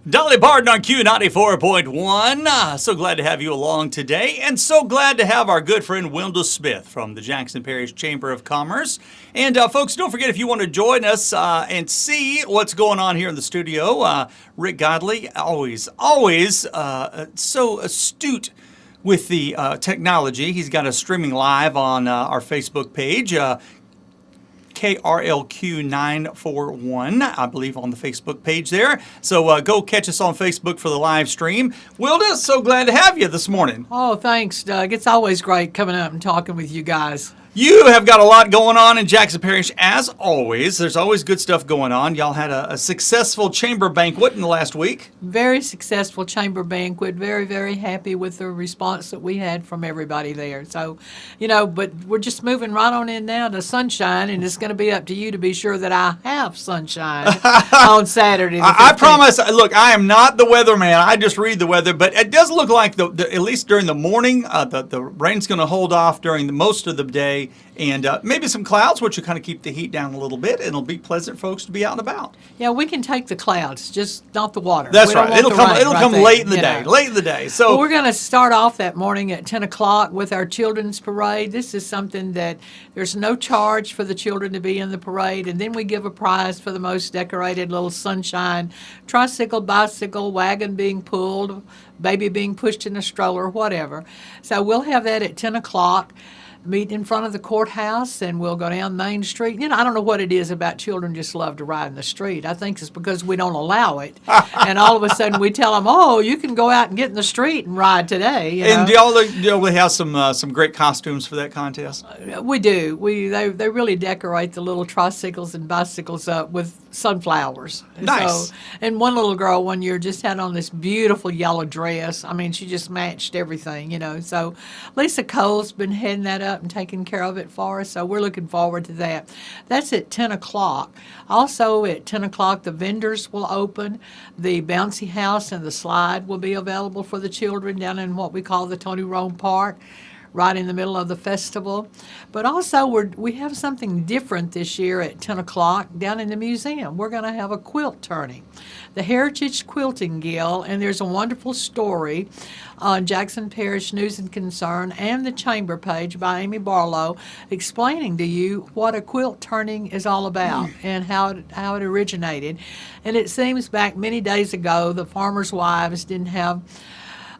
Dolly Parton on Q94.1. So glad to have you along today, and so glad to have our good friend Wilda Smith from the Jackson Parish Chamber of Commerce. And folks, don't forget, if you want to join us and see what's going on here in the studio, Rick Godey, always so astute with the technology. He's got us streaming live on our Facebook page. KRLQ941, I believe, on the Facebook page there. So go catch us on Facebook for the live stream. Wilda, so glad to have you this morning. Oh, thanks, Doug. It's always great coming up and talking with you guys. You have got a lot going on in Jackson Parish, as always. There's always good stuff going on. Y'all had a successful chamber banquet in the last week. Very successful chamber banquet. Very, very happy with the response that we had from everybody there. So, but we're just moving right on in now to sunshine, and it's going to be up to you to be sure that I have sunshine on Saturday. I promise. Look, I am not the weatherman. I just read the weather, but it does look like at least during the morning, the rain's going to hold off during most of the day. And maybe some clouds, which will kind of keep the heat down a little bit, and it'll be pleasant for folks to be out and about. Yeah, we can take the clouds, just not the water. That's right. It'll come late in the day. Late in the day. So we're going to start off that morning at 10 o'clock with our children's parade. This is something that there's no charge for the children to be in the parade, and then we give a prize for the most decorated little sunshine tricycle, bicycle, wagon being pulled, baby being pushed in a stroller, whatever. So we'll have that at 10 o'clock. Meet in front of the courthouse, and we'll go down Main Street. I don't know what it is about children just love to ride in the street. I think it's because we don't allow it. And all of a sudden we tell them, oh, you can go out and get in the street and ride today. And do y'all have some great costumes for that contest? We do. They really decorate the little tricycles and bicycles up with sunflowers. Nice. So, and one little girl one year just had on this beautiful yellow dress. I mean, she just matched everything, So Lisa Cole's been heading that up and taking care of it for us, so we're looking forward to that. That's at 10 o'clock. Also at 10 o'clock, the vendors will open. The bouncy house and the slide will be available for the children down in what we call the Tony Rome Park, right in the middle of the festival. But also we have something different this year at 10 o'clock down in the museum. We're going to have a quilt turning. The Heritage Quilting Guild, and there's a wonderful story on Jackson Parish News and Concern and the Chamber page by Amy Barlow explaining to you what a quilt turning is all about and how it originated. And it seems back many days ago, the farmers' wives didn't have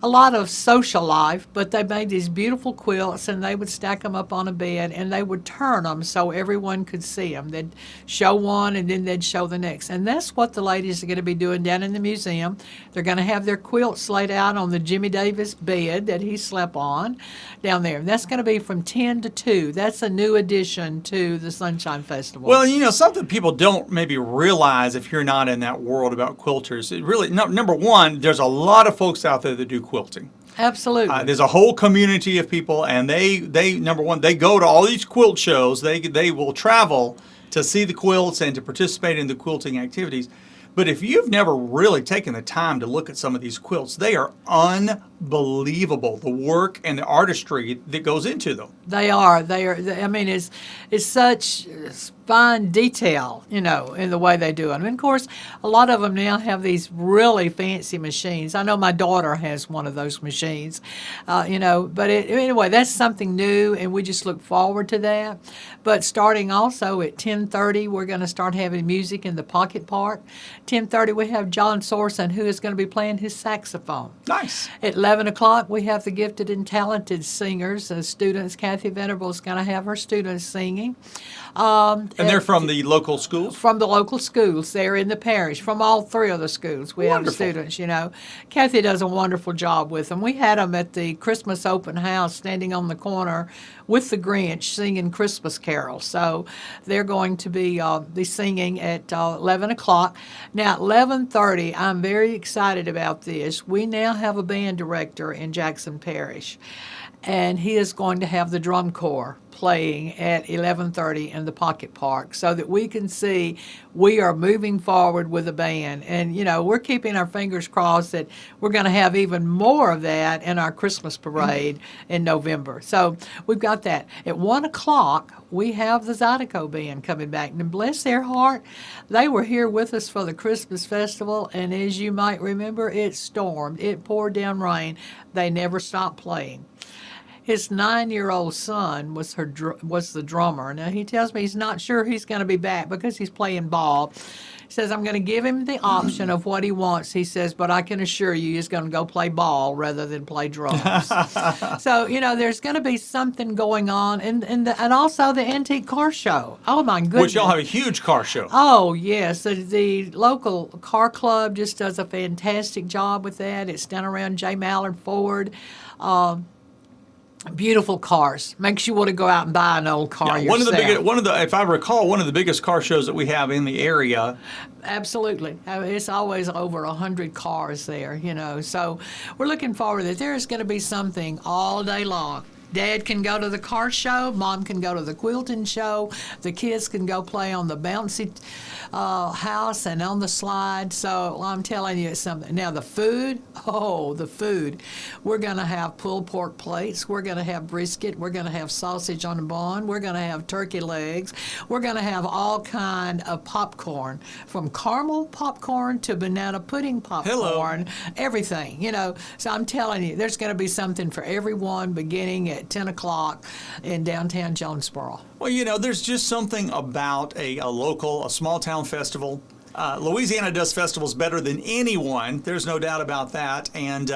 a lot of social life, but they made these beautiful quilts, and they would stack them up on a bed, and they would turn them so everyone could see them. They'd show one, and then they'd show the next. And that's what the ladies are going to be doing down in the museum. They're going to have their quilts laid out on the Jimmy Davis bed that he slept on down there. And that's going to be from 10 to 2. That's a new addition to the Sunshine Festival. Well, something people don't maybe realize if you're not in that world about quilters, it really, number one, there's a lot of folks out there that do quilting. Absolutely. There's a whole community of people, and they number one, they go to all these quilt shows. They will travel to see the quilts and to participate in the quilting activities. But if you've never really taken the time to look at some of these quilts, they are unbelievable, the work and the artistry that goes into them. They are. I mean, it's such fine detail, in the way they do it. I mean, of course, a lot of them now have these really fancy machines. I know my daughter has one of those machines, but anyway, that's something new, and we just look forward to that. But starting also at 10:30, we're going to start having music in the Pocket Park. 10:30, we have John Sorson, who is going to be playing his saxophone. Nice. At 11 o'clock, we have the gifted and talented singers, students. Kathy Venerable is going to have her students singing. And they're from the local schools? From the local schools. They're in the parish, from all 3 of the schools. We have students, Kathy does a wonderful job with them. We had them at the Christmas open house standing on the corner with the Grinch singing Christmas carols. So they're going to be singing at 11 o'clock. Now, at 11:30, I'm very excited about this. We now have a band director in Jackson Parish, and he is going to have the drum corps playing at 11:30 in the Pocket Park so that we can see we are moving forward with the band. And, we're keeping our fingers crossed that we're going to have even more of that in our Christmas parade in November. So we've got that. At 1 o'clock, we have the Zydeco band coming back. And bless their heart, they were here with us for the Christmas festival. And as you might remember, it stormed. It poured down rain. They never stopped playing. His 9-year-old son was the drummer. Now, he tells me he's not sure he's going to be back because he's playing ball. He says, I'm going to give him the option of what he wants. He says, but I can assure you he's going to go play ball rather than play drums. So, there's going to be something going on. And also the antique car show. Oh, my goodness. Which y'all have a huge car show. Oh, yes. The local car club just does a fantastic job with that. It's done around J. Mallard Ford. Beautiful cars. Makes you want to go out and buy an old car yourself. If I recall, one of the biggest car shows that we have in the area. Absolutely. It's always over 100 cars there, So we're looking forward to it. There's going to be something all day long. Dad can go to the car show. Mom can go to the quilting show. The kids can go play on the bouncy house and on the slide. So I'm telling you, it's something. Now, the food. We're going to have pulled pork plates. We're going to have brisket. We're going to have sausage on the bone. We're going to have turkey legs. We're going to have all kind of popcorn, from caramel popcorn to banana pudding popcorn. Hello. Everything, So I'm telling you, there's going to be something for everyone beginning at 10 o'clock in downtown Jonesboro. Well, there's just something about a small town festival. Louisiana does festivals better than anyone. There's no doubt about that. And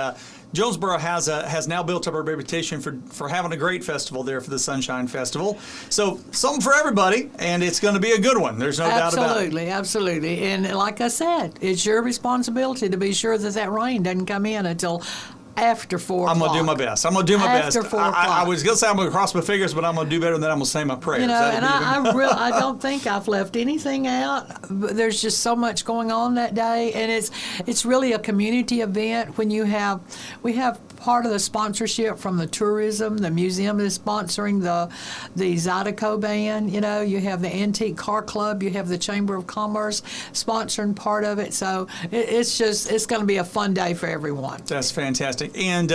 Jonesboro has now built up a reputation for having a great festival there for the Sunshine Festival. So something for everybody, and it's going to be a good one. There's no doubt about it. Absolutely. And like I said, it's your responsibility to be sure that rain doesn't come in until after 4 o'clock. I'm going to do my best. After 4 o'clock. I was going to say I'm going to cross my fingers, but I'm going to do better than that. I'm going to say my prayers. And I don't think I've left anything out. There's just so much going on that day, and it's really a community event. We have part of the sponsorship from the tourism. The museum is sponsoring the Zydeco band. You have the Antique Car Club. You have the Chamber of Commerce sponsoring part of it. So it's going to be a fun day for everyone. That's fantastic. And,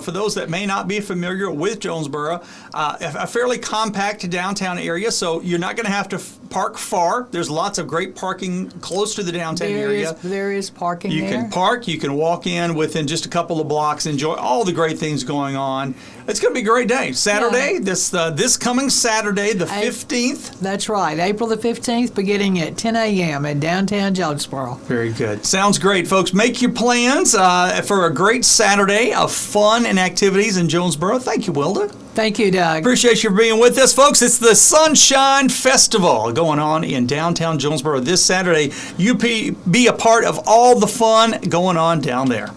for those that may not be familiar with Jonesboro, a fairly compact downtown area, so you're not going to have to park far. There's lots of great parking close to the downtown area. There is parking there. You can park. You can walk in within just a couple of blocks, enjoy all the great things going on. It's going to be a great day. Saturday, this coming Saturday, the 15th. That's right, April the 15th, beginning at 10 a.m. in downtown Jonesboro. Very good. Sounds great, folks. Make your plans for a great Saturday of fun and activities in Jonesboro. Thank you, Wilda. Thank you, Doug. Appreciate you being with us, folks. It's the Sunshine Festival going on in downtown Jonesboro this Saturday. You be a part of all the fun going on down there.